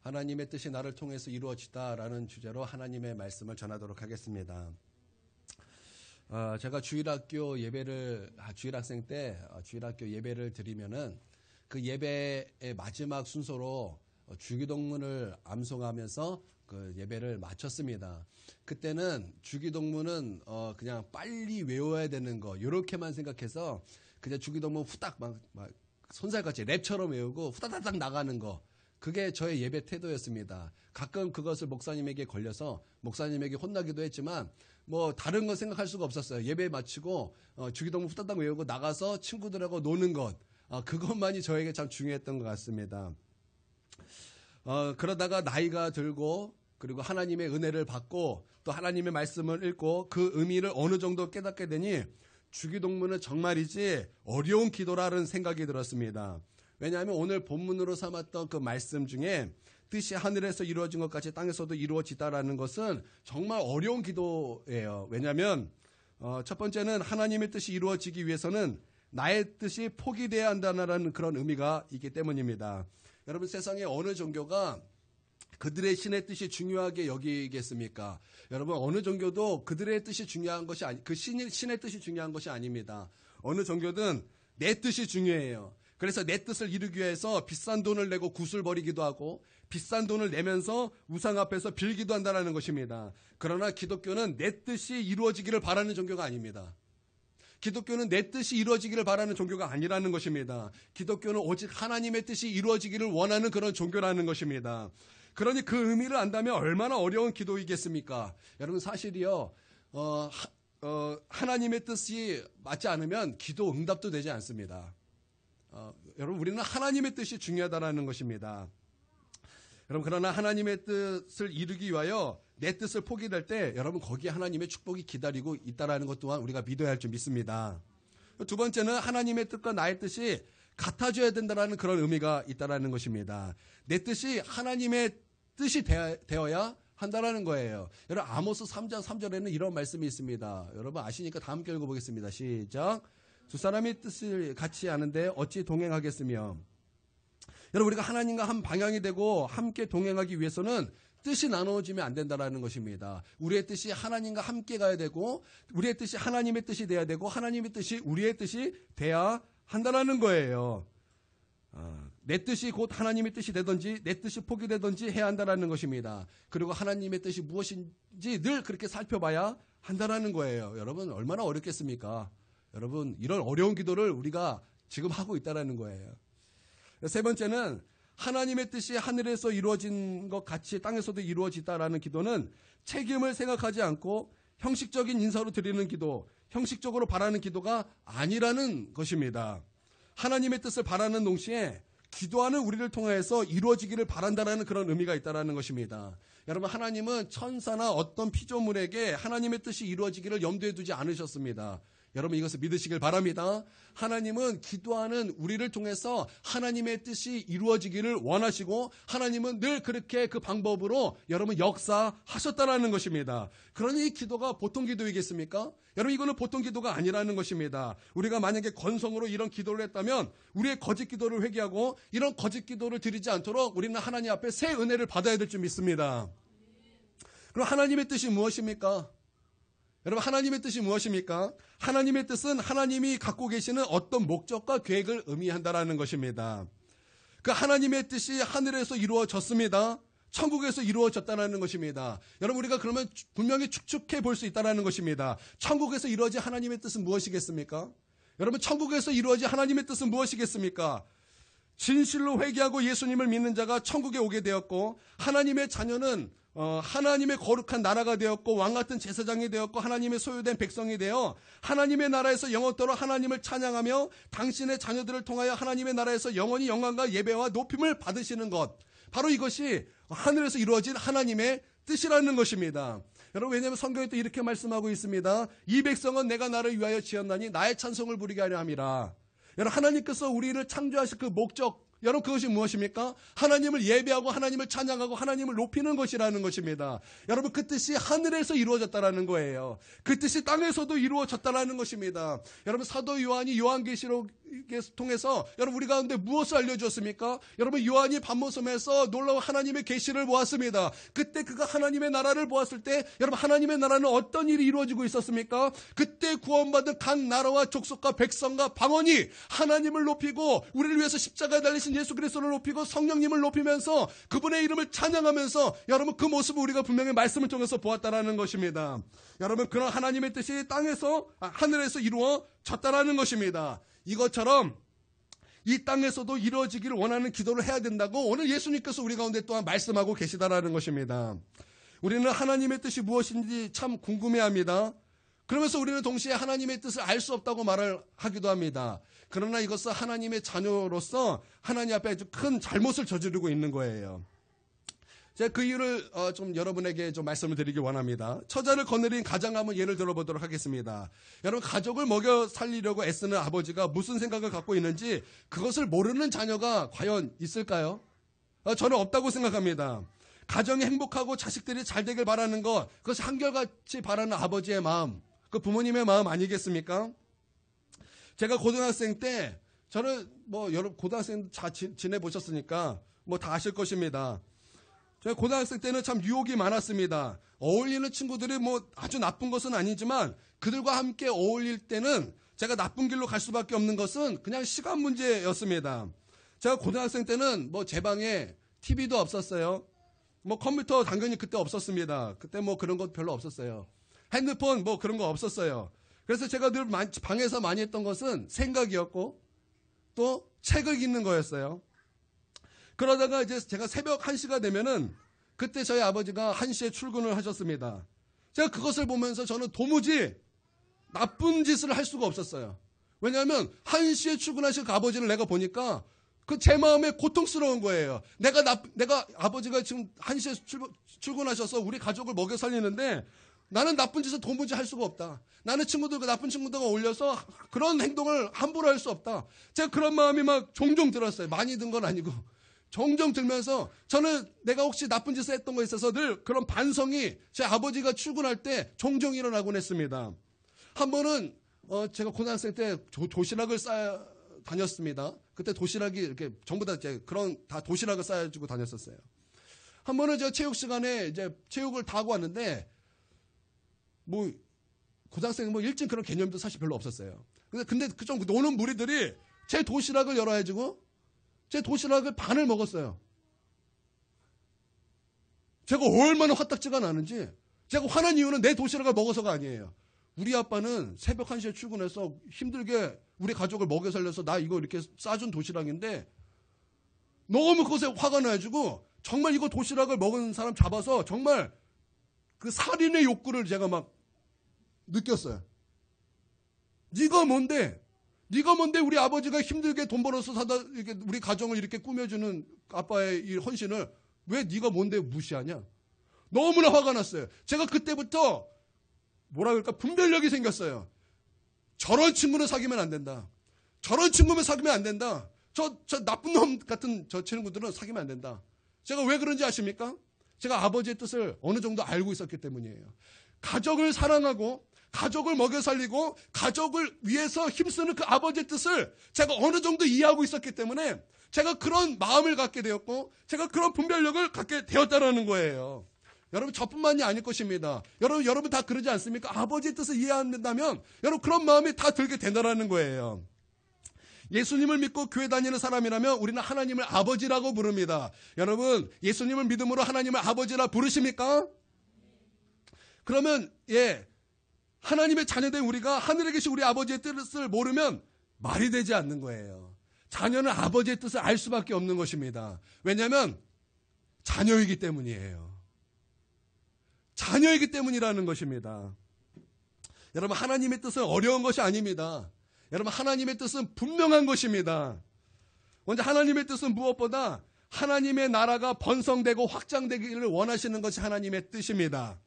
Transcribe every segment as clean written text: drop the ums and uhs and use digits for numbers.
하나님의 뜻이 나를 통해서 이루어지다라는 주제로 하나님의 말씀을 전하도록 하겠습니다. 제가 주일학생 때 주일학교 예배를 드리면은 그 예배의 마지막 순서로 주기도문을 암송하면서 그 예배를 마쳤습니다. 그때는 주기도문은 그냥 빨리 외워야 되는 거 이렇게만 생각해서 그냥 주기도문 후딱 막 손살같이 랩처럼 외우고 후다다닥 나가는 거, 그게 저의 예배 태도였습니다. 가끔 그것을 목사님에게 걸려서 목사님에게 혼나기도 했지만 뭐 다른 건 생각할 수가 없었어요. 예배 마치고 주기도문 후다닥 외우고 나가서 친구들하고 노는 것, 그것만이 저에게 참 중요했던 것 같습니다. 그러다가 나이가 들고 그리고 하나님의 은혜를 받고 또 하나님의 말씀을 읽고 그 의미를 어느 정도 깨닫게 되니 주기도문은 정말이지 어려운 기도라는 생각이 들었습니다. 왜냐하면 오늘 본문으로 삼았던 그 말씀 중에 뜻이 하늘에서 이루어진 것 같이 땅에서도 이루어지다라는 것은 정말 어려운 기도예요. 왜냐하면 첫 번째는 하나님의 뜻이 이루어지기 위해서는 나의 뜻이 포기돼야 한다는 그런 의미가 있기 때문입니다. 여러분, 세상에 어느 종교가 그들의 신의 뜻이 중요하게 여기겠습니까? 여러분, 어느 종교도 그들의 뜻이 중요한 것이 신의 뜻이 중요한 것이 아닙니다. 어느 종교든 내 뜻이 중요해요. 그래서 내 뜻을 이루기 위해서 비싼 돈을 내고 굿을 버리기도 하고 비싼 돈을 내면서 우상 앞에서 빌기도 한다는 것입니다. 그러나 기독교는 내 뜻이 이루어지기를 바라는 종교가 아닙니다. 기독교는 내 뜻이 이루어지기를 바라는 종교가 아니라는 것입니다. 기독교는 오직 하나님의 뜻이 이루어지기를 원하는 그런 종교라는 것입니다. 그러니 그 의미를 안다면 얼마나 어려운 기도이겠습니까? 여러분, 사실이요, 하나님의 뜻이 맞지 않으면 기도 응답도 되지 않습니다. 여러분, 우리는 하나님의 뜻이 중요하다는 것입니다. 여러분, 그러나 하나님의 뜻을 이루기 위하여 내 뜻을 포기될 때 여러분, 거기에 하나님의 축복이 기다리고 있다는 것 또한 우리가 믿어야 할 줄 믿습니다. 두 번째는 하나님의 뜻과 나의 뜻이 같아져야 된다는 그런 의미가 있다는 것입니다. 내 뜻이 하나님의 뜻이 되어야 한다는 거예요. 여러분, 아모스 3장 3절에는 이런 말씀이 있습니다. 여러분 아시니까 다 함께 읽어보겠습니다. 시작. 두 사람이 뜻을 같이 아는데 어찌 동행하겠으며. 여러분, 우리가 하나님과 한 방향이 되고 함께 동행하기 위해서는 뜻이 나누어지면 안 된다는 것입니다. 우리의 뜻이 하나님과 함께 가야 되고 우리의 뜻이 하나님의 뜻이 돼야 되고 하나님의 뜻이 우리의 뜻이 돼야 한다는 거예요. 내 뜻이 곧 하나님의 뜻이 되든지 내 뜻이 포기되든지 해야 한다는 것입니다. 그리고 하나님의 뜻이 무엇인지 늘 그렇게 살펴봐야 한다는 거예요. 여러분, 얼마나 어렵겠습니까? 여러분, 이런 어려운 기도를 우리가 지금 하고 있다는 거예요. 세 번째는 하나님의 뜻이 하늘에서 이루어진 것 같이 땅에서도 이루어지다라는 기도는 책임을 생각하지 않고 형식적인 인사로 드리는 기도, 형식적으로 바라는 기도가 아니라는 것입니다. 하나님의 뜻을 바라는 동시에 기도하는 우리를 통해서 이루어지기를 바란다는 그런 의미가 있다는 것입니다. 여러분, 하나님은 천사나 어떤 피조물에게 하나님의 뜻이 이루어지기를 염두에 두지 않으셨습니다. 여러분, 이것을 믿으시길 바랍니다. 하나님은 기도하는 우리를 통해서 하나님의 뜻이 이루어지기를 원하시고 하나님은 늘 그렇게 그 방법으로 여러분 역사하셨다는 것입니다. 그러니 이 기도가 보통 기도이겠습니까? 여러분, 이거는 보통 기도가 아니라는 것입니다. 우리가 만약에 건성으로 이런 기도를 했다면 우리의 거짓 기도를 회개하고 이런 거짓 기도를 드리지 않도록 우리는 하나님 앞에 새 은혜를 받아야 될 줄 믿습니다. 그럼 하나님의 뜻이 무엇입니까? 여러분, 하나님의 뜻이 무엇입니까? 하나님의 뜻은 하나님이 갖고 계시는 어떤 목적과 계획을 의미한다는 것입니다. 그 하나님의 뜻이 하늘에서 이루어졌습니다. 천국에서 이루어졌다는 것입니다. 여러분, 우리가 그러면 분명히 축축해 볼 수 있다는 것입니다. 천국에서 이루어진 하나님의 뜻은 무엇이겠습니까? 여러분, 천국에서 이루어진 하나님의 뜻은 무엇이겠습니까? 진실로 회개하고 예수님을 믿는 자가 천국에 오게 되었고 하나님의 자녀는 하나님의 거룩한 나라가 되었고 왕같은 제사장이 되었고 하나님의 소유된 백성이 되어 하나님의 나라에서 영원토록 하나님을 찬양하며 당신의 자녀들을 통하여 하나님의 나라에서 영원히 영광과 예배와 높임을 받으시는 것, 바로 이것이 하늘에서 이루어진 하나님의 뜻이라는 것입니다. 여러분, 왜냐하면 성경에 또 이렇게 말씀하고 있습니다. 이 백성은 내가 나를 위하여 지었나니 나의 찬송을 부리게 하려 함이라. 여러분, 하나님께서 우리를 창조하신 그 목적, 여러분, 그것이 무엇입니까? 하나님을 예배하고 하나님을 찬양하고 하나님을 높이는 것이라는 것입니다. 여러분, 그 뜻이 하늘에서 이루어졌다라는 거예요. 그 뜻이 땅에서도 이루어졌다라는 것입니다. 여러분, 사도 요한이 요한계시록 통해서 여러분 우리 가운데 무엇을 알려주었습니까? 여러분 요한이 밤모섬에서 놀라운 하나님의 계시를 보았습니다. 그때 그가 하나님의 나라를 보았을 때 여러분 하나님의 나라는 어떤 일이 이루어지고 있었습니까? 그때 구원받은 각 나라와 족속과 백성과 방언이 하나님을 높이고 우리를 위해서 십자가에 달리신 예수 그리스도를 높이고 성령님을 높이면서 그분의 이름을 찬양하면서 여러분 그 모습을 우리가 분명히 말씀을 통해서 보았다라는 것입니다. 여러분 그런 하나님의 뜻이 하늘에서 이루어졌다라는 것입니다. 이것처럼 이 땅에서도 이루어지기를 원하는 기도를 해야 된다고 오늘 예수님께서 우리 가운데 또한 말씀하고 계시다라는 것입니다. 우리는 하나님의 뜻이 무엇인지 참 궁금해합니다. 그러면서 우리는 동시에 하나님의 뜻을 알 수 없다고 말을 하기도 합니다. 그러나 이것은 하나님의 자녀로서 하나님 앞에 아주 큰 잘못을 저지르고 있는 거예요. 제가 그 이유를 좀 여러분에게 좀 말씀을 드리기 원합니다. 처자를 거느린 가장 한번 예를 들어보도록 하겠습니다. 여러분 가족을 먹여 살리려고 애쓰는 아버지가 무슨 생각을 갖고 있는지 그것을 모르는 자녀가 과연 있을까요? 저는 없다고 생각합니다. 가정이 행복하고 자식들이 잘 되길 바라는 것, 그것이 한결같이 바라는 아버지의 마음, 그 부모님의 마음 아니겠습니까? 제가 고등학생 때 저는 여러분 고등학생 지내보셨으니까 다 아실 것입니다. 제가 고등학생 때는 참 유혹이 많았습니다. 어울리는 친구들이 아주 나쁜 것은 아니지만 그들과 함께 어울릴 때는 제가 나쁜 길로 갈 수밖에 없는 것은 그냥 시간 문제였습니다. 제가 고등학생 때는 제 방에 TV도 없었어요. 컴퓨터 당연히 그때 없었습니다. 그때 그런 것 별로 없었어요. 핸드폰 그런 거 없었어요. 그래서 제가 늘 방에서 많이 했던 것은 생각이었고 또 책을 읽는 거였어요. 그러다가 이제 제가 새벽 1시가 되면은 그때 저희 아버지가 1시에 출근을 하셨습니다. 제가 그것을 보면서 저는 도무지 나쁜 짓을 할 수가 없었어요. 왜냐하면 1시에 출근하신 그 아버지를 내가 보니까 그 제 마음에 고통스러운 거예요. 내가 아버지가 지금 1시에 출근하셔서 우리 가족을 먹여 살리는데 나는 나쁜 짓을 도무지 할 수가 없다. 나는 나쁜 친구들과 어울려서 그런 행동을 함부로 할 수 없다. 제가 그런 마음이 종종 들었어요. 많이 든 건 아니고. 종종 들면서 저는 내가 혹시 나쁜 짓을 했던 거에 있어서 늘 그런 반성이 제 아버지가 출근할 때 종종 일어나곤 했습니다. 한 번은 제가 고등학생 때 도시락을 싸 다녔습니다. 그때 도시락이 이렇게 전부 다 도시락을 싸가지고 다녔었어요. 한 번은 제가 체육 시간에 이제 체육을 다 하고 왔는데 고등학생 일진 그런 개념도 사실 별로 없었어요. 근데 그좀 노는 무리들이 제 도시락을 열어가지고 제 도시락을 반을 먹었어요. 제가 얼마나 화딱지가 나는지. 제가 화난 이유는 내 도시락을 먹어서가 아니에요. 우리 아빠는 새벽 1시에 출근해서 힘들게 우리 가족을 먹여 살려서 나 이거 이렇게 싸준 도시락인데 너무 그것에 화가 나가지고 정말 이거 도시락을 먹은 사람 잡아서 정말 그 살인의 욕구를 제가 느꼈어요. 네가 뭔데 우리 아버지가 힘들게 돈 벌어서 우리 가정을 이렇게 꾸며주는 아빠의 이 헌신을 왜 네가 뭔데 무시하냐? 너무나 화가 났어요. 제가 그때부터 분별력이 생겼어요. 저런 친구는 사귀면 안 된다. 저런 친구면 사귀면 안 된다. 저 나쁜 놈 같은 저 친구들은 사귀면 안 된다. 제가 왜 그런지 아십니까? 제가 아버지의 뜻을 어느 정도 알고 있었기 때문이에요. 가족을 사랑하고 가족을 먹여 살리고 가족을 위해서 힘쓰는 그 아버지의 뜻을 제가 어느 정도 이해하고 있었기 때문에 제가 그런 마음을 갖게 되었고 제가 그런 분별력을 갖게 되었다는 거예요. 여러분 저뿐만이 아닐 것입니다. 여러분 다 그러지 않습니까? 아버지의 뜻을 이해한다면 여러분 그런 마음이 다 들게 된다는 거예요. 예수님을 믿고 교회 다니는 사람이라면 우리는 하나님을 아버지라고 부릅니다. 여러분 예수님을 믿음으로 하나님을 아버지라 부르십니까? 그러면 하나님의 자녀된 우리가 하늘에 계신 우리 아버지의 뜻을 모르면 말이 되지 않는 거예요. 자녀는 아버지의 뜻을 알 수밖에 없는 것입니다. 왜냐하면 자녀이기 때문이에요. 자녀이기 때문이라는 것입니다. 여러분 하나님의 뜻은 어려운 것이 아닙니다. 여러분 하나님의 뜻은 분명한 것입니다. 먼저 하나님의 뜻은 무엇보다 하나님의 나라가 번성되고 확장되기를 원하시는 것이 하나님의 뜻입니다.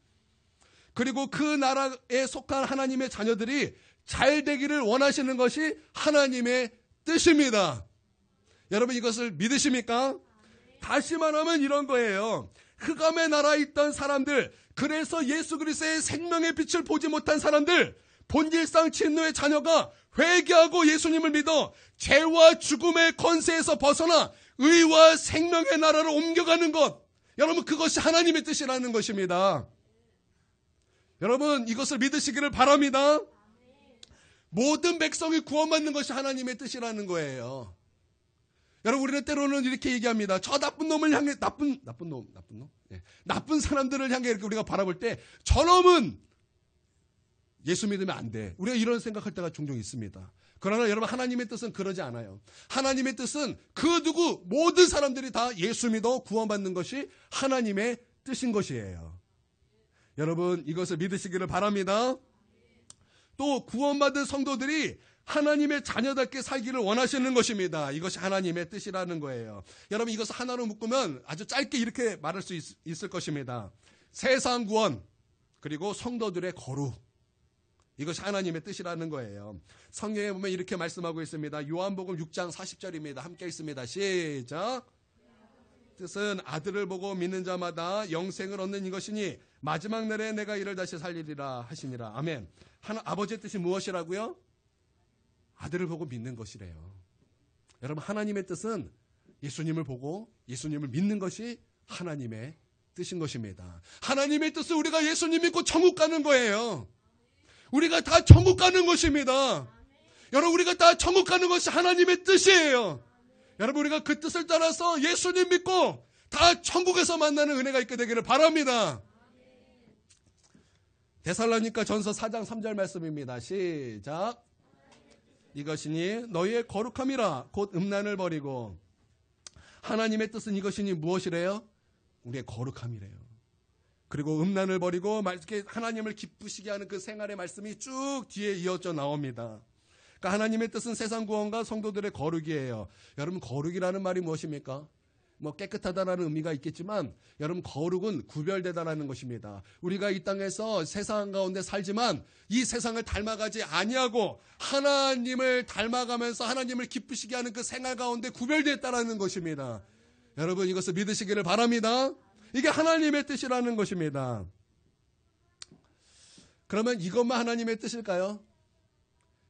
그리고 그 나라에 속한 하나님의 자녀들이 잘 되기를 원하시는 것이 하나님의 뜻입니다. 여러분 이것을 믿으십니까? 다시 말하면 이런 거예요. 흑암의 나라에 있던 사람들, 그래서 예수 그리스도의 생명의 빛을 보지 못한 사람들, 본질상 진노의 자녀가 회개하고 예수님을 믿어 죄와 죽음의 권세에서 벗어나 의와 생명의 나라로 옮겨가는 것. 여러분, 그것이 하나님의 뜻이라는 것입니다. 여러분, 이것을 믿으시기를 바랍니다. 모든 백성이 구원받는 것이 하나님의 뜻이라는 거예요. 여러분, 우리는 때로는 이렇게 얘기합니다. 저 나쁜 놈을 향해, 나쁜 놈? 예. 나쁜 사람들을 향해 이렇게 우리가 바라볼 때, 저놈은 예수 믿으면 안 돼. 우리가 이런 생각할 때가 종종 있습니다. 그러나 여러분, 하나님의 뜻은 그러지 않아요. 하나님의 뜻은 그 누구, 모든 사람들이 다 예수 믿어 구원받는 것이 하나님의 뜻인 것이에요. 여러분, 이것을 믿으시기를 바랍니다. 또 구원받은 성도들이 하나님의 자녀답게 살기를 원하시는 것입니다. 이것이 하나님의 뜻이라는 거예요. 여러분, 이것을 하나로 묶으면 아주 짧게 이렇게 말할 수 있을 것입니다. 세상 구원, 그리고 성도들의 거룩. 이것이 하나님의 뜻이라는 거예요. 성경에 보면 이렇게 말씀하고 있습니다. 요한복음 6장 40절입니다. 함께 읽습니다. 시작. 뜻은 아들을 보고 믿는 자마다 영생을 얻는 이것이니 마지막 날에 내가 이를 다시 살리리라 하시니라. 아멘. 아버지의 뜻이 무엇이라고요? 아들을 보고 믿는 것이래요. 여러분, 하나님의 뜻은 예수님을 보고 예수님을 믿는 것이 하나님의 뜻인 것입니다. 하나님의 뜻은 우리가 예수님 믿고 천국 가는 거예요. 우리가 다 천국 가는 것입니다. 여러분, 우리가 다 천국 가는 것이 하나님의 뜻이에요. 여러분, 우리가 그 뜻을 따라서 예수님 믿고 다 천국에서 만나는 은혜가 있게 되기를 바랍니다. 데살로니가 전서 4장 3절 말씀입니다. 시작. 이것이니 너희의 거룩함이라 곧 음란을 버리고. 하나님의 뜻은 이것이니 무엇이래요? 우리의 거룩함이래요. 그리고 음란을 버리고 하나님을 기쁘시게 하는 그 생활의 말씀이 쭉 뒤에 이어져 나옵니다. 그러니까 하나님의 뜻은 세상 구원과 성도들의 거룩이에요. 여러분, 거룩이라는 말이 무엇입니까? 깨끗하다라는 의미가 있겠지만 여러분, 거룩은 구별되다라는 것입니다. 우리가 이 땅에서 세상 가운데 살지만 이 세상을 닮아가지 아니하고 하나님을 닮아가면서 하나님을 기쁘시게 하는 그 생활 가운데 구별되었다라는 것입니다. 여러분, 이것을 믿으시기를 바랍니다. 이게 하나님의 뜻이라는 것입니다. 그러면 이것만 하나님의 뜻일까요?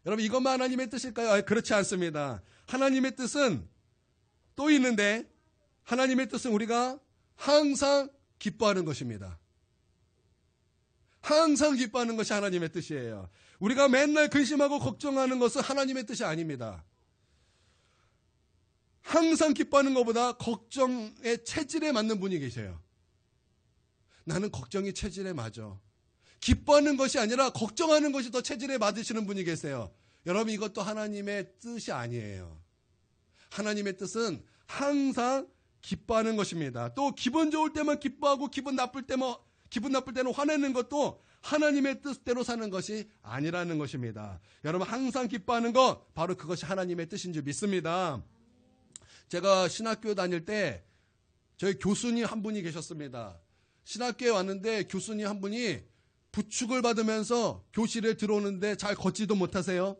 여러분, 이것만 하나님의 뜻일까요? 그렇지 않습니다. 하나님의 뜻은 또 있는데, 하나님의 뜻은 우리가 항상 기뻐하는 것입니다. 항상 기뻐하는 것이 하나님의 뜻이에요. 우리가 맨날 근심하고 걱정하는 것은 하나님의 뜻이 아닙니다. 항상 기뻐하는 것보다 걱정의 체질에 맞는 분이 계세요. 나는 걱정이 체질에 맞아. 기뻐하는 것이 아니라 걱정하는 것이 더 체질에 맞으시는 분이 계세요. 여러분, 이것도 하나님의 뜻이 아니에요. 하나님의 뜻은 항상 기뻐하는 것입니다. 또 기분 좋을 때만 기뻐하고 기분 나쁠 때는 화내는 것도 하나님의 뜻대로 사는 것이 아니라는 것입니다. 여러분, 항상 기뻐하는 것, 바로 그것이 하나님의 뜻인 줄 믿습니다. 제가 신학교 다닐 때 저희 교수님 한 분이 계셨습니다. 신학교에 왔는데 교수님 한 분이 부축을 받으면서 교실에 들어오는데 잘 걷지도 못하세요.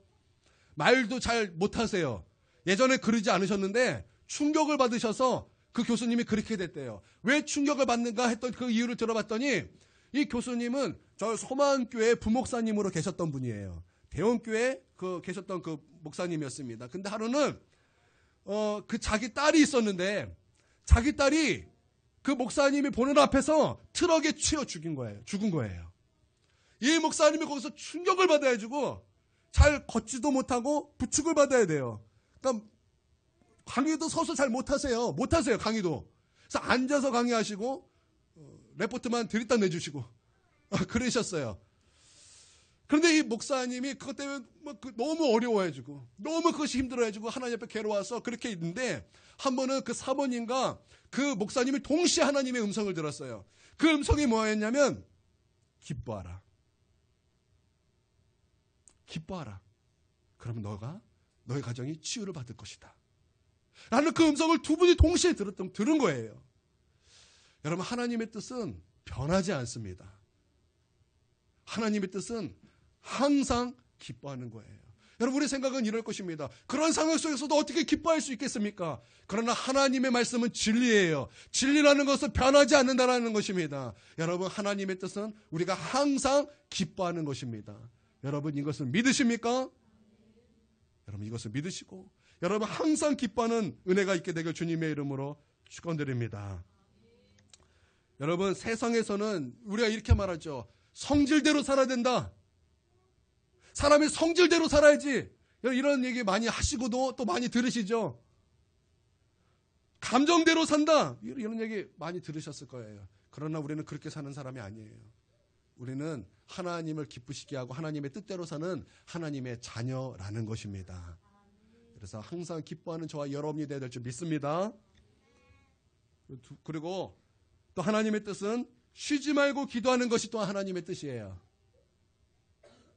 말도 잘 못하세요. 예전에 그러지 않으셨는데 충격을 받으셔서 그 교수님이 그렇게 됐대요. 왜 충격을 받는가 했던 그 이유를 들어봤더니 이 교수님은 저 소망교회 부목사님으로 계셨던 분이에요. 대원교회 계셨던 그 목사님이었습니다. 근데 하루는 그 자기 딸이 있었는데 자기 딸이 그 목사님이 보는 앞에서 트럭에 치여 죽은 거예요. 이 목사님이 거기서 충격을 받아가지고 잘 걷지도 못하고 부축을 받아야 돼요. 그러니까 강의도 서서 잘 못하세요, 강의도. 그래서 앉아서 강의하시고 레포트만 들이다 내주시고 그러셨어요. 그런데 이 목사님이 그것 때문에 너무 어려워해지고 너무 그것이 힘들어해지고 하나님 앞에 괴로워서 그렇게 있는데 한 번은 그 사모님과 그 목사님이 동시에 하나님의 음성을 들었어요. 그 음성이 뭐였냐면 기뻐하라. 기뻐하라. 그럼 너의 가정이 치유를 받을 것이다. 라는 그 음성을 두 분이 동시에 들은 거예요. 여러분, 하나님의 뜻은 변하지 않습니다. 하나님의 뜻은 항상 기뻐하는 거예요. 여러분, 우리 생각은 이럴 것입니다. 그런 상황 속에서도 어떻게 기뻐할 수 있겠습니까? 그러나 하나님의 말씀은 진리예요. 진리라는 것은 변하지 않는다라는 것입니다. 여러분, 하나님의 뜻은 우리가 항상 기뻐하는 것입니다. 여러분 이것을 믿으십니까? 여러분 이것을 믿으시고 여러분 항상 기뻐하는 은혜가 있게 되길 주님의 이름으로 축원드립니다. 여러분 세상에서는 우리가 이렇게 말하죠. 성질대로 살아야 된다. 사람이 성질대로 살아야지. 이런 얘기 많이 하시고도 또 많이 들으시죠. 감정대로 산다. 이런 얘기 많이 들으셨을 거예요. 그러나 우리는 그렇게 사는 사람이 아니에요. 우리는 하나님을 기쁘시게 하고 하나님의 뜻대로 사는 하나님의 자녀라는 것입니다. 그래서 항상 기뻐하는 저와 여러분이 되어야 될 줄 믿습니다. 그리고 또 하나님의 뜻은 쉬지 말고 기도하는 것이 또 하나님의 뜻이에요.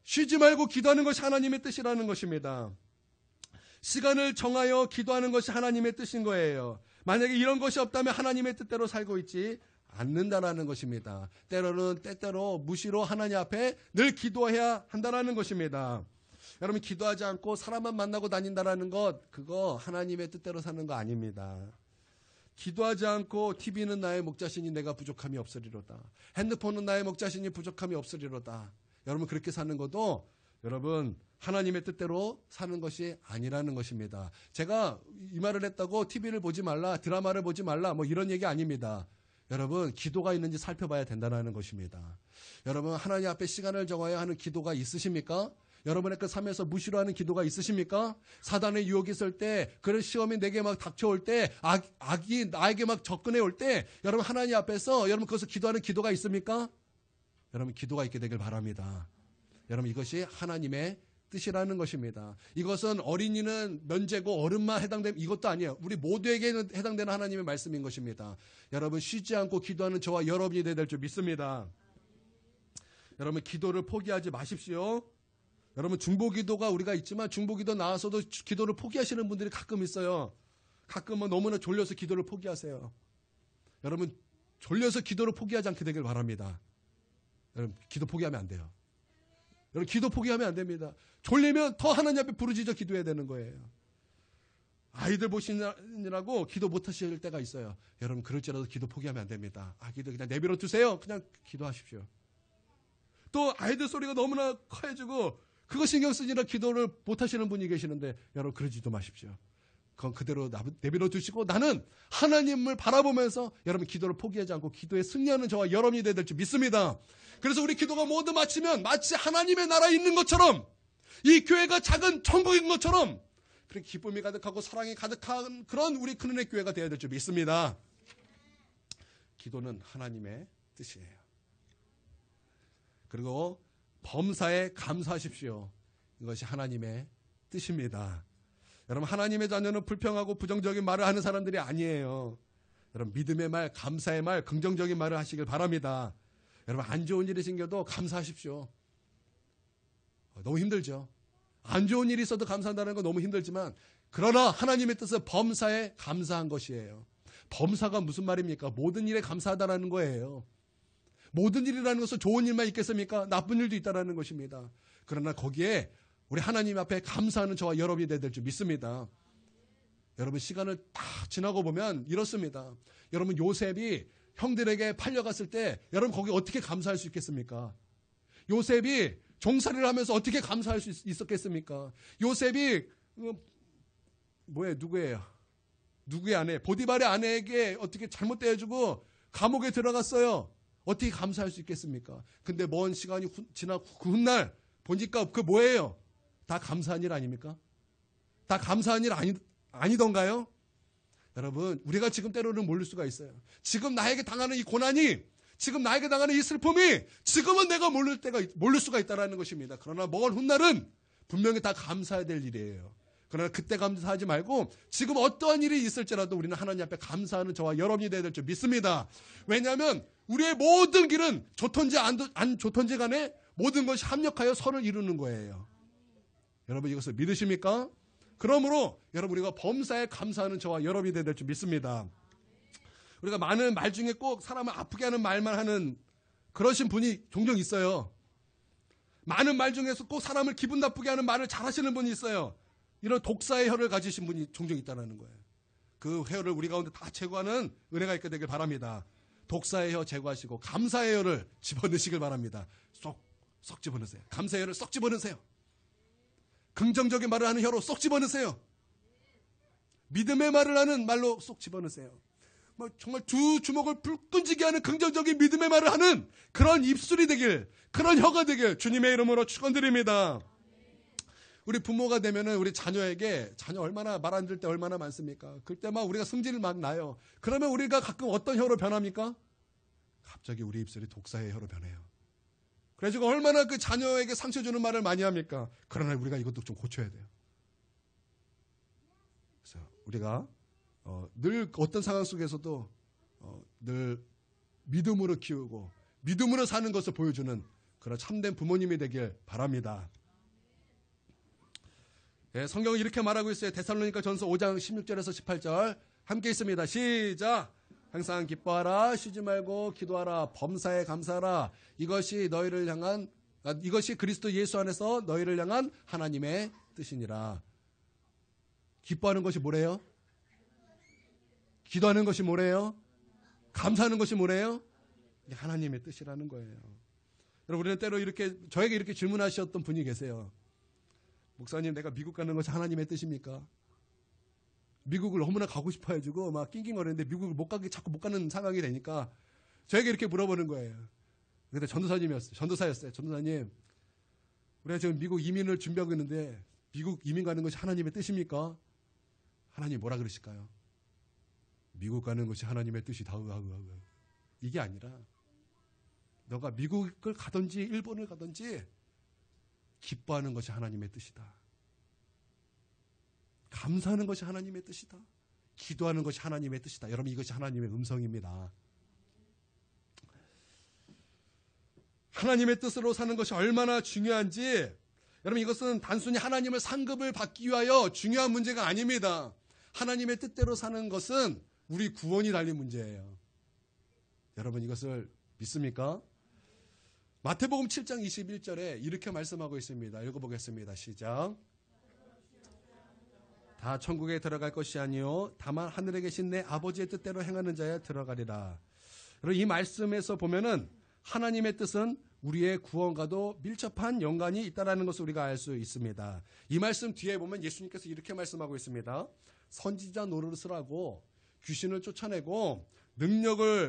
쉬지 말고 기도하는 것이 하나님의 뜻이라는 것입니다. 시간을 정하여 기도하는 것이 하나님의 뜻인 거예요. 만약에 이런 것이 없다면 하나님의 뜻대로 살고 있지 않는다라는 것입니다. 때로는 때때로 무시로 하나님 앞에 늘 기도해야 한다라는 것입니다. 여러분 기도하지 않고 사람만 만나고 다닌다라는 것 그거 하나님의 뜻대로 사는 거 아닙니다. 기도하지 않고 TV는 나의 목자신이 내가 부족함이 없으리로다. 핸드폰은 나의 목자신이 부족함이 없으리로다. 여러분 그렇게 사는 것도 여러분 하나님의 뜻대로 사는 것이 아니라는 것입니다. 제가 이 말을 했다고 TV를 보지 말라, 드라마를 보지 말라 뭐 이런 얘기 아닙니다. 여러분 기도가 있는지 살펴봐야 된다는 것입니다. 여러분 하나님 앞에 시간을 정하여 하는 기도가 있으십니까? 여러분의 그 삶에서 무시로 하는 기도가 있으십니까? 사단의 유혹이 있을 때, 그런 시험이 내게 막 닥쳐올 때, 악이 나에게 막 접근해 올 때, 여러분 하나님 앞에서 여러분 그것을 기도하는 기도가 있습니까? 여러분 기도가 있게 되길 바랍니다. 여러분 이것이 하나님의 뜻이라는 것입니다. 이것은 어린이는 면제고 어른만 해당되는 이것도 아니에요. 우리 모두에게는 해당되는 하나님의 말씀인 것입니다. 여러분 쉬지 않고 기도하는 저와 여러분이 되어야 될 줄 믿습니다. 여러분 기도를 포기하지 마십시오. 여러분 중보기도가 우리가 있지만 중보기도 나와서도 기도를 포기하시는 분들이 가끔 있어요. 가끔은 너무나 졸려서 기도를 포기하세요. 여러분 졸려서 기도를 포기하지 않게 되길 바랍니다. 여러분 기도 포기하면 안 돼요. 여러분 기도 포기하면 안 됩니다. 졸리면 더 하나님 앞에 부르짖어 기도해야 되는 거예요. 아이들 보시느라고 기도 못 하실 때가 있어요. 여러분 그럴지라도 기도 포기하면 안 됩니다. 기도 그냥 내버려 두세요. 그냥 기도하십시오. 또 아이들 소리가 너무나 커지고 그거 신경 쓰느라 기도를 못 하시는 분이 계시는데 여러분 그러지도 마십시오. 그건 그대로 내버려 두시고 나는 하나님을 바라보면서 여러분 기도를 포기하지 않고 기도에 승리하는 저와 여러분이 되어야 될 줄 믿습니다. 그래서 우리 기도가 모두 마치면 마치 하나님의 나라에 있는 것처럼 이 교회가 작은 천국인 것처럼 그렇게 기쁨이 가득하고 사랑이 가득한 그런 우리 큰은혜 교회가 되어야 될 줄 믿습니다. 기도는 하나님의 뜻이에요. 그리고 범사에 감사하십시오. 이것이 하나님의 뜻입니다. 여러분 하나님의 자녀는 불평하고 부정적인 말을 하는 사람들이 아니에요. 여러분 믿음의 말, 감사의 말, 긍정적인 말을 하시길 바랍니다. 여러분 안 좋은 일이 생겨도 감사하십시오. 너무 힘들죠. 안 좋은 일이 있어도 감사한다는 건 너무 힘들지만 그러나 하나님의 뜻은 범사에 감사한 것이에요. 범사가 무슨 말입니까? 모든 일에 감사하다라는 거예요. 모든 일이라는 것은 좋은 일만 있겠습니까? 나쁜 일도 있다라는 것입니다. 그러나 거기에 우리 하나님 앞에 감사하는 저와 여러분이 되어야 될 줄 믿습니다. 여러분 시간을 다 지나고 보면 이렇습니다. 여러분 요셉이 형들에게 팔려갔을 때 여러분 거기 어떻게 감사할 수 있겠습니까? 요셉이 종살이를 하면서 어떻게 감사할 수 있었겠습니까? 요셉이 누구예요? 누구의 아내? 보디발의 아내에게 어떻게 잘못 대해주고 감옥에 들어갔어요. 어떻게 감사할 수 있겠습니까? 근데 먼 시간이 지나고 그 훗날 보니까 그 뭐예요? 다 감사한 일 아닙니까? 다 감사한 일 아니던가요? 여러분 우리가 지금 때로는 모를 수가 있어요. 지금 나에게 당하는 이 고난이 지금 나에게 당하는 이 슬픔이 지금은 내가 모를 수가 있다는 것입니다. 그러나 먼 훗날은 분명히 다 감사해야 될 일이에요. 그러나 그때 감사하지 말고 지금 어떠한 일이 있을지라도 우리는 하나님 앞에 감사하는 저와 여러분이 되어야 될 줄 믿습니다. 왜냐하면 우리의 모든 길은 좋던지 안 좋던지 간에 모든 것이 합력하여 선을 이루는 거예요. 여러분 이것을 믿으십니까? 그러므로 여러분 우리가 범사에 감사하는 저와 여러분이 되어야 될 줄 믿습니다. 우리가 많은 말 중에 꼭 사람을 아프게 하는 말만 하는 그러신 분이 종종 있어요. 많은 말 중에서 꼭 사람을 기분 나쁘게 하는 말을 잘하시는 분이 있어요. 이런 독사의 혀를 가지신 분이 종종 있다는 거예요. 그 혀를 우리 가운데 다 제거하는 은혜가 있게 되길 바랍니다. 독사의 혀 제거하시고 감사의 혀를 집어넣으시길 바랍니다. 쏙 쏙 집어넣으세요. 감사의 혀를 쏙 집어넣으세요. 긍정적인 말을 하는 혀로 쏙 집어넣으세요. 믿음의 말을 하는 말로 쏙 집어넣으세요. 정말 두 주먹을 불끈지게 하는 긍정적인 믿음의 말을 하는 그런 입술이 되길, 그런 혀가 되길 주님의 이름으로 축원드립니다. 우리 부모가 되면은 우리 자녀에게, 자녀 얼마나 말 안 들을 때 얼마나 많습니까? 그때 막 우리가 승질을 막 나요. 그러면 우리가 가끔 어떤 혀로 변합니까? 갑자기 우리 입술이 독사의 혀로 변해요. 그래서 얼마나 그 자녀에게 상처 주는 말을 많이 합니까? 그러나 우리가 이것도 좀 고쳐야 돼요. 그래서 우리가 늘 어떤 상황 속에서도 늘 믿음으로 키우고 믿음으로 사는 것을 보여주는 그런 참된 부모님이 되길 바랍니다. 네, 성경은 이렇게 말하고 있어요. 데살로니가 전서 5장 16절에서 18절 함께 있습니다. 시작. 항상 기뻐하라, 쉬지 말고 기도하라, 범사에 감사하라. 이것이 그리스도 예수 안에서 너희를 향한 하나님의 뜻이니라. 기뻐하는 것이 뭐래요? 기도하는 것이 뭐래요? 감사하는 것이 뭐래요? 하나님의 뜻이라는 거예요. 여러분, 우리는 때로 저에게 이렇게 질문하셨던 분이 계세요. 목사님, 내가 미국 가는 것이 하나님의 뜻입니까? 미국을 너무나 가고 싶어 해가지고 막 낑낑거리는데 미국을 자꾸 못 가는 상황이 되니까 저에게 이렇게 물어보는 거예요. 그때 전도사였어요. 전도사님, 우리가 지금 미국 이민을 준비하고 있는데 미국 이민 가는 것이 하나님의 뜻입니까? 하나님 뭐라 그러실까요? 미국 가는 것이 하나님의 뜻이다. 이게 아니라 너가 미국을 가든지 일본을 가든지 기뻐하는 것이 하나님의 뜻이다. 감사하는 것이 하나님의 뜻이다. 기도하는 것이 하나님의 뜻이다. 여러분, 이것이 하나님의 음성입니다. 하나님의 뜻으로 사는 것이 얼마나 중요한지, 여러분, 이것은 단순히 하나님의 상급을 받기 위하여 중요한 문제가 아닙니다. 하나님의 뜻대로 사는 것은 우리 구원이 달린 문제예요. 여러분, 이것을 믿습니까? 마태복음 7장 21절에 이렇게 말씀하고 있습니다. 읽어보겠습니다. 시작. 다 천국에 들어갈 것이 아니요 다만 하늘에 계신 내 아버지의 뜻대로 행하는 자에 들어가리라. 이 말씀에서 보면은 하나님의 뜻은 우리의 구원과도 밀접한 연관이 있다는 것을 우리가 알 수 있습니다. 이 말씀 뒤에 보면 예수님께서 이렇게 말씀하고 있습니다. 선지자 노릇을 하고 귀신을 쫓아내고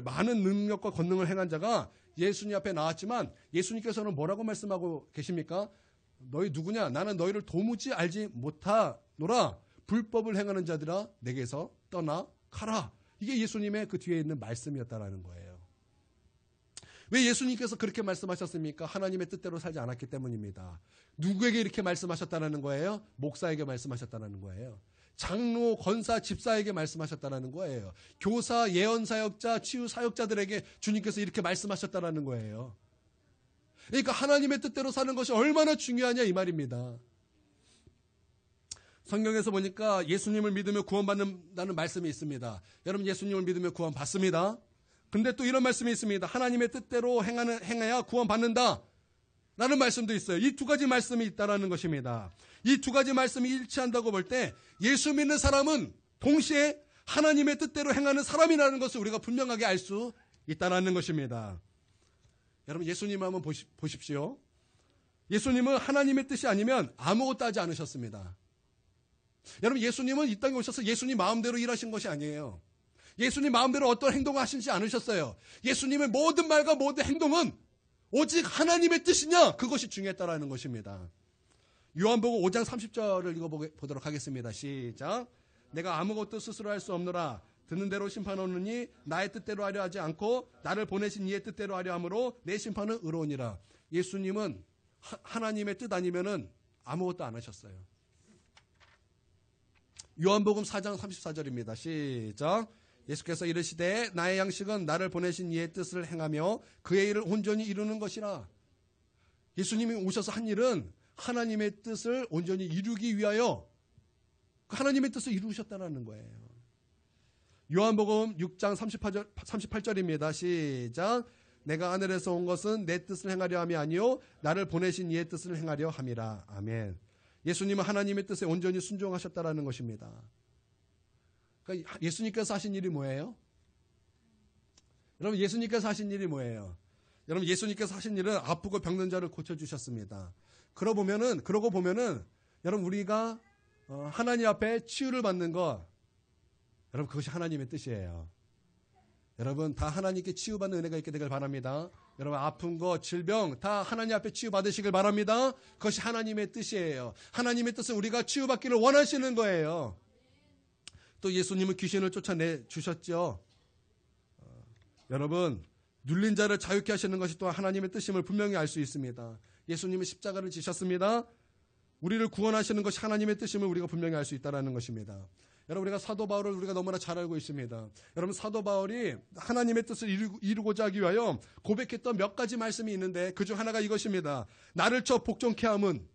많은 능력과 권능을 행한 자가 예수님 앞에 나왔지만 예수님께서는 뭐라고 말씀하고 계십니까? 너희 누구냐? 나는 너희를 도무지 알지 못하노라. 불법을 행하는 자들아 내게서 떠나 가라. 이게 예수님의 그 뒤에 있는 말씀이었다라는 거예요. 왜 예수님께서 그렇게 말씀하셨습니까? 하나님의 뜻대로 살지 않았기 때문입니다. 누구에게 이렇게 말씀하셨다는 거예요? 목사에게 말씀하셨다는 거예요. 장로, 권사, 집사에게 말씀하셨다는 거예요. 교사, 예언사역자, 치유사역자들에게 주님께서 이렇게 말씀하셨다는 거예요. 그러니까 하나님의 뜻대로 사는 것이 얼마나 중요하냐 이 말입니다. 성경에서 보니까 예수님을 믿으며 구원받는다는 말씀이 있습니다. 여러분, 예수님을 믿으며 구원받습니다. 근데 또 이런 말씀이 있습니다. 하나님의 뜻대로 행해야 구원받는다 라는 말씀도 있어요. 이 두 가지 말씀이 있다는 것입니다. 이 두 가지 말씀이 일치한다고 볼 때 예수 믿는 사람은 동시에 하나님의 뜻대로 행하는 사람이라는 것을 우리가 분명하게 알 수 있다는 것입니다. 여러분, 예수님 한번 보십시오. 예수님은 하나님의 뜻이 아니면 아무것도 하지 않으셨습니다. 여러분, 예수님은 이 땅에 오셔서 예수님 마음대로 일하신 것이 아니에요. 예수님 마음대로 어떤 행동을 하시지 않으셨어요. 예수님의 모든 말과 모든 행동은 오직 하나님의 뜻이냐, 그것이 중요했다라는 것입니다. 요한복음 5장 30절을 읽어보도록 하겠습니다. 시작. 내가 아무것도 스스로 할 수 없노라. 듣는 대로 심판하느니 나의 뜻대로 하려 하지 않고 나를 보내신 이의 뜻대로 하려 함으로 내 심판은 의로우니라. 예수님은 하나님의 뜻 아니면은 아무것도 안 하셨어요. 요한복음 4장 34절입니다. 시작. 예수께서 이르시되 나의 양식은 나를 보내신 이의 뜻을 행하며 그의 일을 온전히 이루는 것이라. 예수님이 오셔서 한 일은 하나님의 뜻을 온전히 이루기 위하여 하나님의 뜻을 이루셨다는 거예요. 요한복음 6장 38절입니다. 시작. 내가 하늘에서 온 것은 내 뜻을 행하려 함이 아니요 나를 보내신 이의 뜻을 행하려 함이라. 아멘. 예수님은 하나님의 뜻에 온전히 순종하셨다는 것입니다. 그러니까 예수님께서 하신 일이 뭐예요? 여러분, 예수님께서 하신 일이 뭐예요? 여러분 예수님께서 하신 일은 아프고 병든 자를 고쳐주셨습니다. 그러고 보면은 여러분 우리가 하나님 앞에 치유를 받는 것, 여러분 그것이 하나님의 뜻이에요. 여러분 다 하나님께 치유받는 은혜가 있게 되길 바랍니다. 여러분 아픈 거, 질병 다 하나님 앞에 치유받으시길 바랍니다. 그것이 하나님의 뜻이에요. 하나님의 뜻은 우리가 치유받기를 원하시는 거예요. 또 예수님은 귀신을 쫓아내 주셨죠. 여러분 눌린 자를 자유케 하시는 것이 또한 하나님의 뜻임을 분명히 알 수 있습니다. 예수님은 십자가를 지셨습니다. 우리를 구원하시는 것이 하나님의 뜻임을 우리가 분명히 알 수 있다는 것입니다. 여러분 우리가 사도 바울을 우리가 너무나 잘 알고 있습니다. 여러분 사도 바울이 하나님의 뜻을 이루고자 하기 위하여 고백했던 몇 가지 말씀이 있는데 그중 하나가 이것입니다. 나를 쳐 복종케 함은,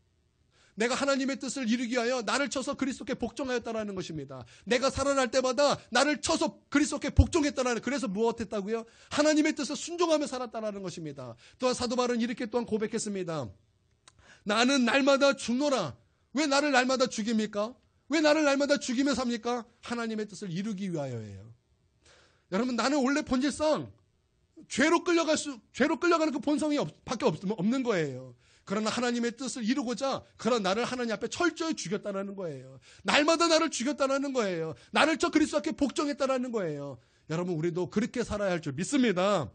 내가 하나님의 뜻을 이루기 위하여 나를 쳐서 그리스도께 복종하였다라는 것입니다. 내가 살아날 때마다 나를 쳐서 그리스도께 복종했다라는, 그래서 무엇했다고요? 하나님의 뜻을 순종하며 살았다라는 것입니다. 또한 사도 바울은 이렇게 또한 고백했습니다. 나는 날마다 죽노라. 왜 나를 날마다 죽입니까? 왜 나를 날마다 죽이며 삽니까? 하나님의 뜻을 이루기 위하여예요. 여러분 나는 원래 본질상 죄로 끌려가는 그 본성이 밖에 없는 거예요. 그러나 하나님의 뜻을 이루고자 그런 나를 하나님 앞에 철저히 죽였다는 거예요. 날마다 나를 죽였다는 거예요. 나를 저 그리스도께 복종했다는 거예요. 여러분 우리도 그렇게 살아야 할 줄 믿습니다.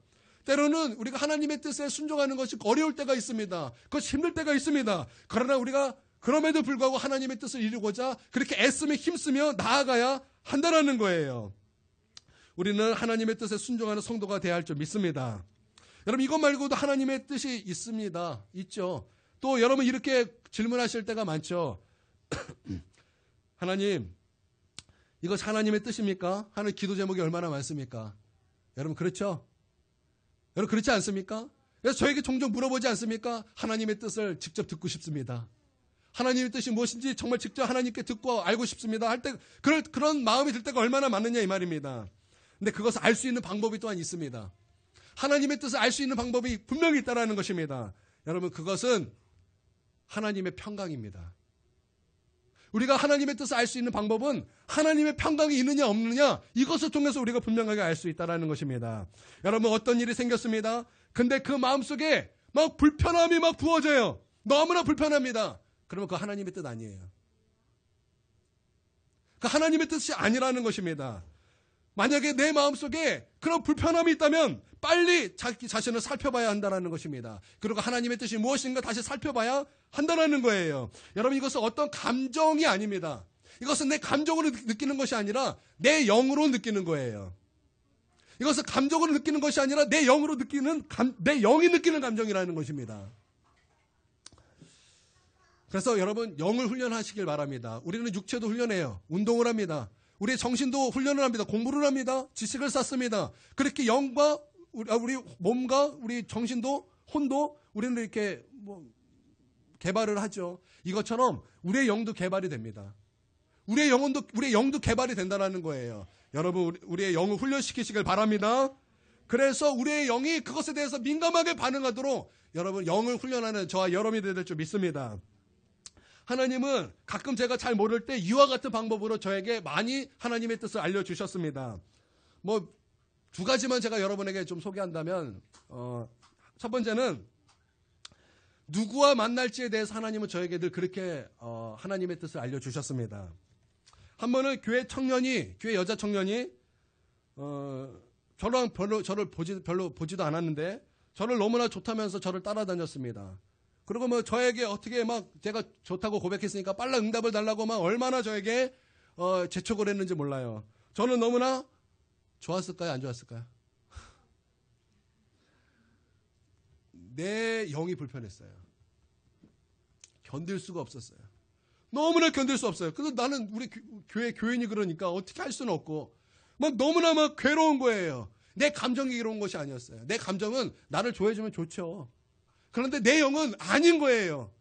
때로는 우리가 하나님의 뜻에 순종하는 것이 어려울 때가 있습니다. 그것이 힘들 때가 있습니다. 그러나 우리가 그럼에도 불구하고 하나님의 뜻을 이루고자 그렇게 애쓰며 힘쓰며 나아가야 한다는 거예요. 우리는 하나님의 뜻에 순종하는 성도가 되어야 할 줄 믿습니다. 여러분 이것 말고도 하나님의 뜻이 있습니다. 있죠. 또 여러분 이렇게 질문하실 때가 많죠. 하나님, 이것이 하나님의 뜻입니까? 하는 기도 제목이 얼마나 많습니까? 여러분 그렇죠? 여러분 그렇지 않습니까? 그래서 저에게 종종 물어보지 않습니까? 하나님의 뜻을 직접 듣고 싶습니다. 하나님의 뜻이 무엇인지 정말 직접 하나님께 듣고 알고 싶습니다. 할 때 그런 마음이 들 때가 얼마나 많느냐 이 말입니다. 근데 그것을 알 수 있는 방법이 또한 있습니다. 하나님의 뜻을 알 수 있는 방법이 분명히 있다는 것입니다. 여러분 그것은 하나님의 평강입니다. 우리가 하나님의 뜻을 알 수 있는 방법은 하나님의 평강이 있느냐 없느냐 이것을 통해서 우리가 분명하게 알 수 있다는 것입니다. 여러분 어떤 일이 생겼습니다. 근데 그 마음속에 막 불편함이 막 부어져요. 너무나 불편합니다. 그러면 그 하나님의 뜻 아니에요. 그 하나님의 뜻이 아니라는 것입니다. 만약에 내 마음속에 그런 불편함이 있다면 빨리 자기 자신을 살펴봐야 한다는 것입니다. 그리고 하나님의 뜻이 무엇인가 다시 살펴봐야 한다는 거예요. 여러분 이것은 어떤 감정이 아닙니다. 이것은 내 감정으로 느끼는 것이 아니라 내 영으로 느끼는 거예요. 이것은 감정으로 느끼는 것이 아니라 내 영으로 느끼는 내 영이 느끼는 감정이라는 것입니다. 그래서 여러분 영을 훈련하시길 바랍니다. 우리는 육체도 훈련해요. 운동을 합니다. 우리의 정신도 훈련을 합니다. 공부를 합니다. 지식을 쌓습니다. 그렇게 영과 우리 몸과 우리 정신도 혼도 우리는 이렇게 개발을 하죠. 이것처럼 우리의 영도 개발이 됩니다. 우리의 영도 개발이 된다는 거예요. 여러분 우리의 영을 훈련시키시길 바랍니다. 그래서 우리의 영이 그것에 대해서 민감하게 반응하도록 여러분 영을 훈련하는 저와 여러분이 될 줄 믿습니다. 하나님은 가끔 제가 잘 모를 때 이와 같은 방법으로 저에게 많이 하나님의 뜻을 알려주셨습니다. 두 가지만 제가 여러분에게 좀 소개한다면 첫 번째는 누구와 만날지에 대해서 하나님은 저에게 늘 그렇게 하나님의 뜻을 알려주셨습니다. 한 번은 교회 여자 청년이 저를 별로 보지도 않았는데 저를 너무나 좋다면서 저를 따라다녔습니다. 그리고 저에게 어떻게 제가 좋다고 고백했으니까 빨라 응답을 달라고 얼마나 저에게 재촉을 했는지 몰라요. 저는 너무나 좋았을까요? 안 좋았을까요? 내 영이 불편했어요. 견딜 수가 없었어요. 너무나 견딜 수 없어요. 그래서 나는 우리 교회 교인이 그러니까 어떻게 할 수는 없고 너무나 괴로운 거예요. 내 감정이 괴로운 것이 아니었어요. 내 감정은 나를 좋아해주면 좋죠. 그런데 내 영은 아닌 거예요.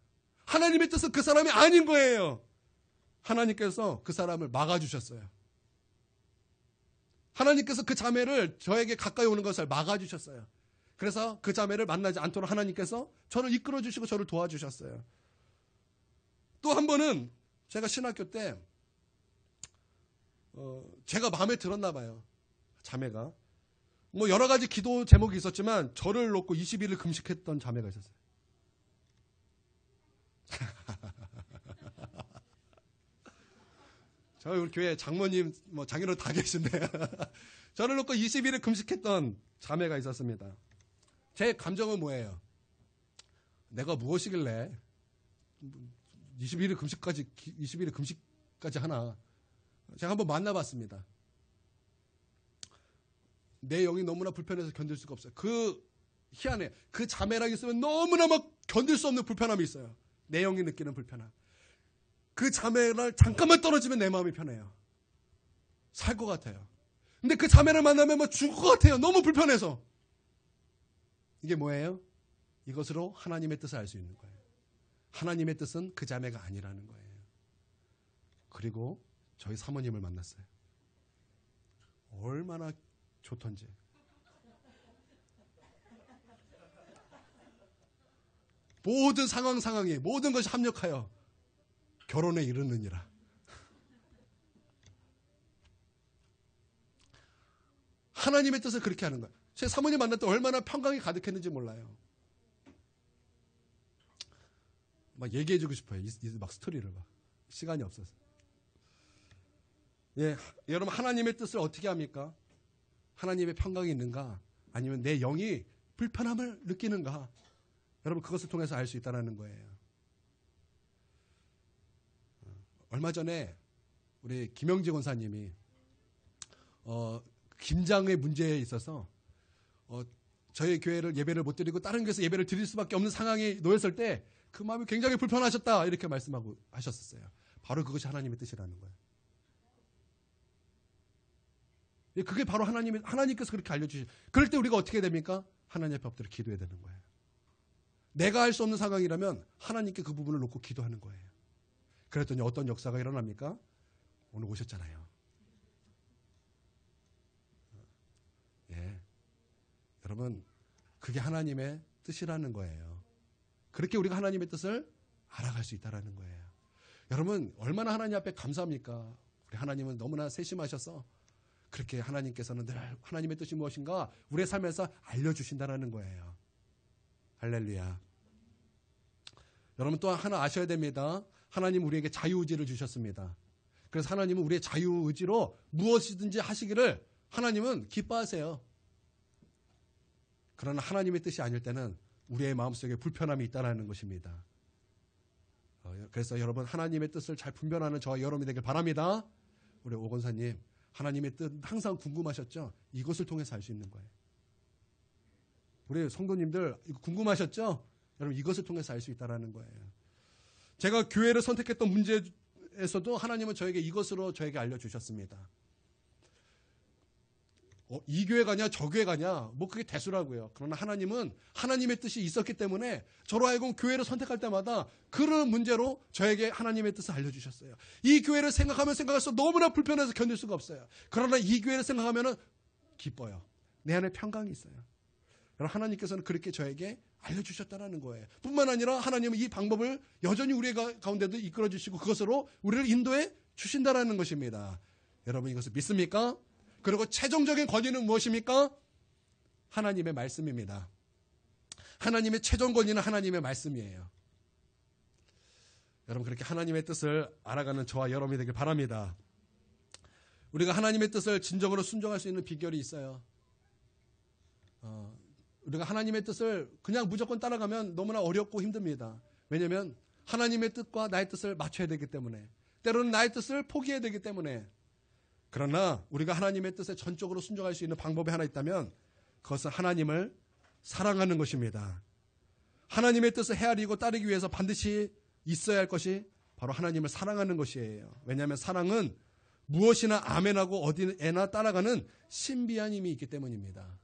하나님의 뜻은 그 사람이 아닌 거예요. 하나님께서 그 사람을 막아주셨어요. 하나님께서 그 자매를 저에게 가까이 오는 것을 막아주셨어요. 그래서 그 자매를 만나지 않도록 하나님께서 저를 이끌어주시고 저를 도와주셨어요. 또 한 번은 제가 신학교 때 제가 마음에 들었나 봐요. 자매가. 뭐 여러 가지 기도 제목이 있었지만 저를 놓고 20일을 금식했던 자매가 있었어요. 저희 우리 교회 장모님, 뭐 장인어른 다 계신데 저를 놓고 20일을 금식했던 자매가 있었습니다. 제 감정은 뭐예요? 내가 무엇이길래 20일을 금식까지 하나. 제가 한번 만나봤습니다. 내 영이 너무나 불편해서 견딜 수가 없어요. 희한해. 그 자매랑 있으면 너무나 막 견딜 수 없는 불편함이 있어요. 내 영이 느끼는 불편함. 그 자매랑 잠깐만 떨어지면 내 마음이 편해요. 살 것 같아요. 근데 그 자매를 만나면 막 죽을 것 같아요. 너무 불편해서. 이게 뭐예요? 이것으로 하나님의 뜻을 알 수 있는 거예요. 하나님의 뜻은 그 자매가 아니라는 거예요. 그리고 저희 사모님을 만났어요. 얼마나 좋던지. 모든 상황이 모든 것이 합력하여 결혼에 이르느니라. 하나님의 뜻을 그렇게 하는 거예요. 제 사모님 만날 때 얼마나 평강이 가득했는지 몰라요. 막 얘기해주고 싶어요. 막 스토리를 막. 시간이 없어서. 예, 여러분 하나님의 뜻을 어떻게 합니까? 하나님의 평강이 있는가? 아니면 내 영이 불편함을 느끼는가? 여러분 그것을 통해서 알 수 있다는 거예요. 얼마 전에 우리 김영지 권사님이 김장의 문제에 있어서 저희 교회를 예배를 못 드리고 다른 교회에서 예배를 드릴 수밖에 없는 상황에 놓였을 때 그 마음이 굉장히 불편하셨다 이렇게 말씀하고 하셨었어요. 바로 그것이 하나님의 뜻이라는 거예요. 그게 바로 하나님께서 그렇게 알려주시. 그럴 때 우리가 어떻게 됩니까? 하나님 앞에 엎드려 기도해야 되는 거예요. 내가 할 수 없는 상황이라면 하나님께 그 부분을 놓고 기도하는 거예요. 그랬더니 어떤 역사가 일어납니까? 오늘 오셨잖아요. 예, 여러분 그게 하나님의 뜻이라는 거예요. 그렇게 우리가 하나님의 뜻을 알아갈 수 있다는 거예요. 여러분 얼마나 하나님 앞에 감사합니까? 우리 하나님은 너무나 세심하셔서 그렇게 하나님께서는 늘 하나님의 뜻이 무엇인가 우리의 삶에서 알려주신다는 거예요. 할렐루야. 여러분 또 하나 아셔야 됩니다. 하나님 우리에게 자유의지를 주셨습니다. 그래서 하나님은 우리의 자유의지로 무엇이든지 하시기를 하나님은 기뻐하세요. 그러나 하나님의 뜻이 아닐 때는 우리의 마음속에 불편함이 있다는 것입니다. 그래서 여러분 하나님의 뜻을 잘 분별하는 저와 여러분이 되길 바랍니다. 우리 오 권사님 하나님의 뜻 항상 궁금하셨죠? 이것을 통해서 알 수 있는 거예요. 우리 성도님들 이거 궁금하셨죠? 여러분 이것을 통해서 알 수 있다는 거예요. 제가 교회를 선택했던 문제에서도 하나님은 이것으로 저에게 알려주셨습니다. 이 교회 가냐 저 교회 가냐 뭐 그게 대수라고요. 그러나 하나님은 하나님의 뜻이 있었기 때문에 저로 하여금 교회를 선택할 때마다 그런 문제로 저에게 하나님의 뜻을 알려주셨어요. 이 교회를 생각하면 생각할수록 너무나 불편해서 견딜 수가 없어요. 그러나 이 교회를 생각하면 기뻐요. 내 안에 평강이 있어요. 그럼 하나님께서는 그렇게 저에게 알려주셨다는 거예요. 뿐만 아니라 하나님은 이 방법을 여전히 우리 가운데도 이끌어주시고 그것으로 우리를 인도해 주신다는 것입니다. 여러분 이것을 믿습니까? 그리고 최종적인 권위는 무엇입니까? 하나님의 말씀입니다. 하나님의 최종 권위는 하나님의 말씀이에요. 여러분 그렇게 하나님의 뜻을 알아가는 저와 여러분이 되길 바랍니다. 우리가 하나님의 뜻을 진정으로 순종할 수 있는 비결이 있어요. 우리가 하나님의 뜻을 그냥 무조건 따라가면 너무나 어렵고 힘듭니다. 왜냐하면 하나님의 뜻과 나의 뜻을 맞춰야 되기 때문에 때로는 나의 뜻을 포기해야 되기 때문에 그러나 우리가 하나님의 뜻에 전적으로 순종할 수 있는 방법이 하나 있다면 그것은 하나님을 사랑하는 것입니다. 하나님의 뜻을 헤아리고 따르기 위해서 반드시 있어야 할 것이 바로 하나님을 사랑하는 것이에요. 왜냐하면 사랑은 무엇이나 아멘하고 어디에나 따라가는 신비한 힘이 있기 때문입니다.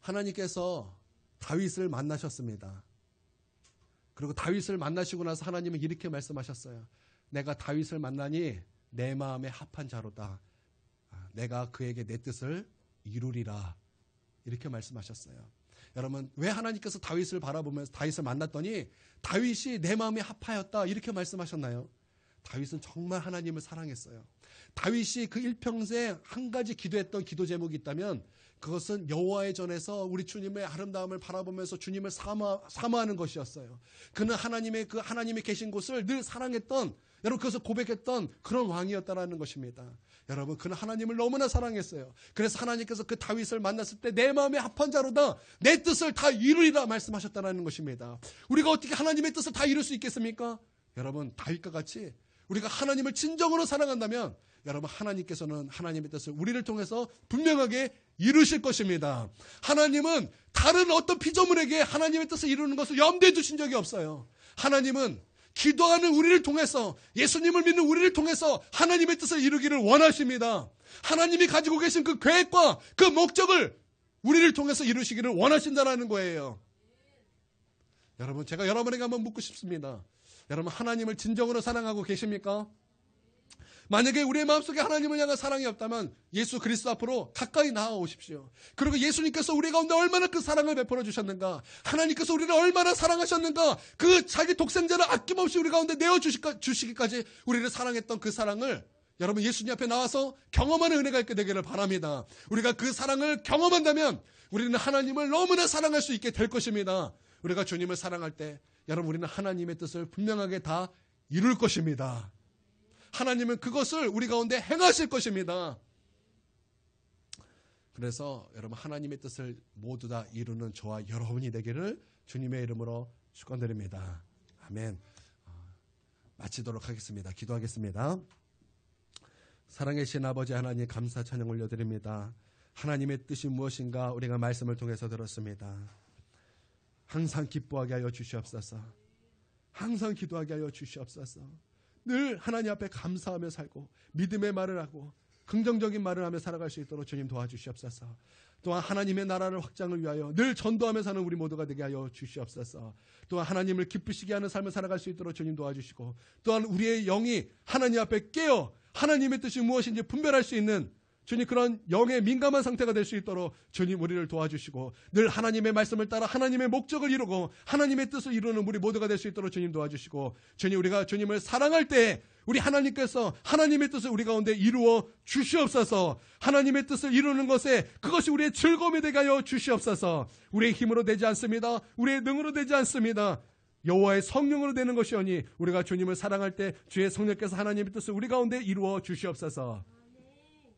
하나님께서 다윗을 만나셨습니다. 그리고 다윗을 만나시고 나서 하나님은 이렇게 말씀하셨어요. 내가 다윗을 만나니 내 마음에 합한 자로다. 내가 그에게 내 뜻을 이루리라. 이렇게 말씀하셨어요. 여러분 왜 하나님께서 다윗을 바라보면서 다윗을 만났더니 다윗이 내 마음에 합하였다 이렇게 말씀하셨나요? 다윗은 정말 하나님을 사랑했어요. 다윗이 그 일평생 한 가지 기도했던 기도 제목이 있다면 그것은 여호와의 전에서 우리 주님의 아름다움을 바라보면서 주님을 사모하는 것이었어요. 그는 하나님의 계신 곳을 늘 사랑했던, 여러분 그것을 고백했던 그런 왕이었다라는 것입니다. 여러분 그는 하나님을 너무나 사랑했어요. 그래서 하나님께서 그 다윗을 만났을 때 내 마음에 합한 자로다 내 뜻을 다 이루리라 말씀하셨다는 것입니다. 우리가 어떻게 하나님의 뜻을 다 이룰 수 있겠습니까? 여러분 다윗과 같이 우리가 하나님을 진정으로 사랑한다면 여러분 하나님께서는 하나님의 뜻을 우리를 통해서 분명하게 이루실 것입니다. 하나님은 다른 어떤 피조물에게 하나님의 뜻을 이루는 것을 염두에 두신 적이 없어요. 하나님은 기도하는 우리를 통해서, 예수님을 믿는 우리를 통해서 하나님의 뜻을 이루기를 원하십니다. 하나님이 가지고 계신 그 계획과 그 목적을 우리를 통해서 이루시기를 원하신다는 거예요. 여러분 제가 여러분에게 한번 묻고 싶습니다. 여러분 하나님을 진정으로 사랑하고 계십니까? 만약에 우리의 마음속에 하나님을 향한 사랑이 없다면 예수 그리스도 앞으로 가까이 나아오십시오. 그리고 예수님께서 우리 가운데 얼마나 그 사랑을 베풀어 주셨는가, 하나님께서 우리를 얼마나 사랑하셨는가, 그 자기 독생자를 아낌없이 우리 가운데 내어주시기까지 우리를 사랑했던 그 사랑을 여러분 예수님 앞에 나와서 경험하는 은혜가 있게 되기를 바랍니다. 우리가 그 사랑을 경험한다면 우리는 하나님을 너무나 사랑할 수 있게 될 것입니다. 우리가 주님을 사랑할 때 여러분 우리는 하나님의 뜻을 분명하게 다 이룰 것입니다. 하나님은 그것을 우리 가운데 행하실 것입니다. 그래서 여러분 하나님의 뜻을 모두 다 이루는 저와 여러분이 되기를 주님의 이름으로 축원드립니다. 아멘. 마치도록 하겠습니다. 기도하겠습니다. 사랑하신 아버지 하나님 감사 찬양 올려드립니다. 하나님의 뜻이 무엇인가 우리가 말씀을 통해서 들었습니다. 항상 기뻐하게 하여 주시옵소서. 항상 기도하게 하여 주시옵소서. 늘 하나님 앞에 감사하며 살고 믿음의 말을 하고 긍정적인 말을 하며 살아갈 수 있도록 주님 도와주시옵소서. 또한 하나님의 나라를 확장을 위하여 늘 전도하며 사는 우리 모두가 되게 하여 주시옵소서. 또한 하나님을 기쁘시게 하는 삶을 살아갈 수 있도록 주님 도와주시고, 또한 우리의 영이 하나님 앞에 깨어 하나님의 뜻이 무엇인지 분별할 수 있는 주님 그런 영의 민감한 상태가 될 수 있도록 주님 우리를 도와주시고, 늘 하나님의 말씀을 따라 하나님의 목적을 이루고 하나님의 뜻을 이루는 우리 모두가 될 수 있도록 주님 도와주시고, 주님 우리가 주님을 사랑할 때 우리 하나님께서 하나님의 뜻을 우리 가운데 이루어 주시옵소서. 하나님의 뜻을 이루는 것에 그것이 우리의 즐거움이 되게 하여 주시옵소서. 우리의 힘으로 되지 않습니다. 우리의 능으로 되지 않습니다. 여호와의 성령으로 되는 것이오니 우리가 주님을 사랑할 때 주의 성령께서 하나님의 뜻을 우리 가운데 이루어 주시옵소서.